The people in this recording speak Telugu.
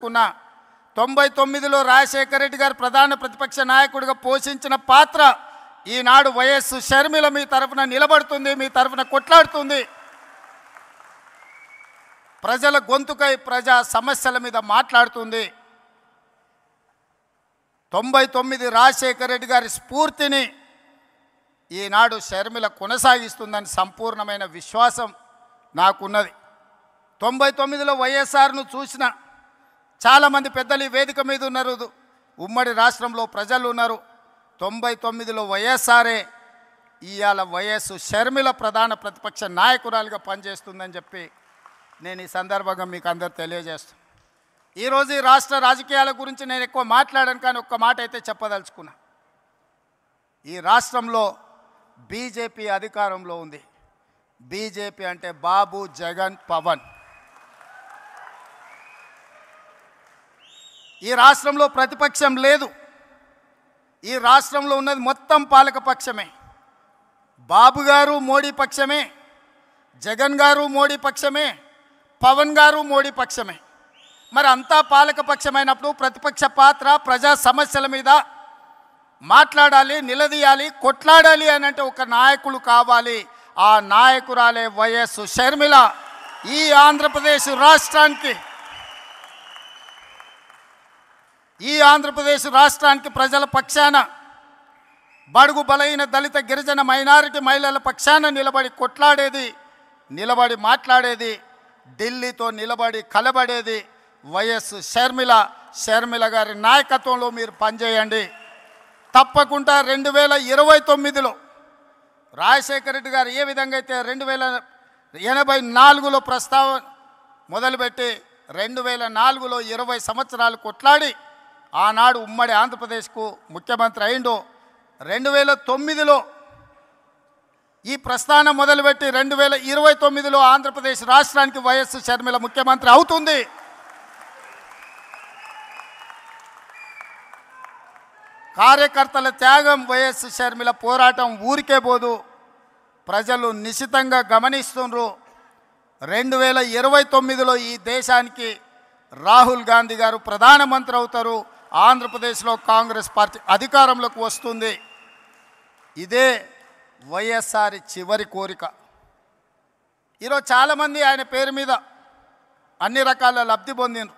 99లో రాజశేఖర రెడ్డి గారు ప్రధాన ప్రతిపక్ష నాయకుడిగా పోషించిన పాత్ర ఈనాడు వైఎస్ షర్మిల మీ తరఫున నిలబడుతుంది, మీ తరఫున కొట్లాడుతుంది. ప్రజల గొంతుకై ప్రజా సమస్యల మీద మాట్లాడుతుంది. 99 రాజశేఖర రెడ్డి గారి స్ఫూర్తిని ఈనాడు షర్మిల కొనసాగిస్తుందని సంపూర్ణమైన విశ్వాసం నాకున్నది. 99లో వైఎస్ఆర్ను చూసిన చాలామంది పెద్దలు ఈ వేదిక మీద ఉన్నారు, ఉమ్మడి రాష్ట్రంలో ప్రజలు ఉన్నారు. 99లో వైఎస్ఆరే ఇవాళ వైఎస్ షర్మిల ప్రధాన ప్రతిపక్ష నాయకురాలుగా పనిచేస్తుందని చెప్పి నేను ఈ సందర్భంగా మీకు అందరు తెలియజేస్తాను. ఈరోజు ఈ రాష్ట్ర రాజకీయాల గురించి నేను ఎక్కువ మాట్లాడాను, కానీ ఒక్క మాట అయితే చెప్పదలుచుకున్నా. ఈ రాష్ట్రంలో బీజేపీ అధికారంలో ఉంది. బీజేపీ అంటే బాబు, జగన్, పవన్. ఈ రాష్ట్రంలో ప్రతిపక్షం లేదు. ఈ రాష్ట్రంలో ఉన్నది మొత్తం పాలకపక్షమే. బాబు గారు మోడీ పక్షమే, జగన్ గారు మోడీ పక్షమే, పవన్ గారు మోడీ పక్షమే. మరి అంతా పాలకపక్షమైనప్పుడు ప్రతిపక్ష పాత్ర ప్రజా సమస్యల మీద మాట్లాడాలి, నిలదీయాలి, కొట్లాడాలి అని అంటే ఒక నాయకులు కావాలి. ఆ నాయకురాలే వైఎస్ షర్మిల. ఈ ఆంధ్రప్రదేశ్ రాష్ట్రానికి ప్రజల పక్షాన, బడుగు బలైన దళిత గిరిజన మైనారిటీ మహిళల పక్షాన నిలబడి కొట్లాడేది, నిలబడి మాట్లాడేది, ఢిల్లీతో నిలబడి కలబడేది వైఎస్ షర్మిల. షర్మిల గారి నాయకత్వంలో మీరు పనిచేయండి. తప్పకుండా 2029లో రాజశేఖర రెడ్డి గారు ఏ విధంగా అయితే 1984లో ప్రస్తావన మొదలుపెట్టి 2004లో 20 సంవత్సరాలు కొట్లాడి ఆనాడు ఉమ్మడి ఆంధ్రప్రదేశ్కు ముఖ్యమంత్రి అయిందో, 2009లో ఈ ప్రస్థానం మొదలుపెట్టి 2029లో ఆంధ్రప్రదేశ్ రాష్ట్రానికి వైఎస్ షర్మిల ముఖ్యమంత్రి అవుతుంది. కార్యకర్తల త్యాగం, వైఎస్ షర్మిల పోరాటం ఊరికే పోదు. ప్రజలు నిశితంగా గమనిస్తున్నారు. 2029లో ఈ దేశానికి రాహుల్ గాంధీ గారు ప్రధానమంత్రి అవుతారు. ఆంధ్రప్రదేశ్లో కాంగ్రెస్ పార్టీ అధికారంలోకి వస్తుంది. ఇదే వైఎస్ఆర్ చివరి కోరిక. ఈరోజు చాలామంది ఆయన పేరు మీద అన్ని రకాల లబ్ధి పొందినారు.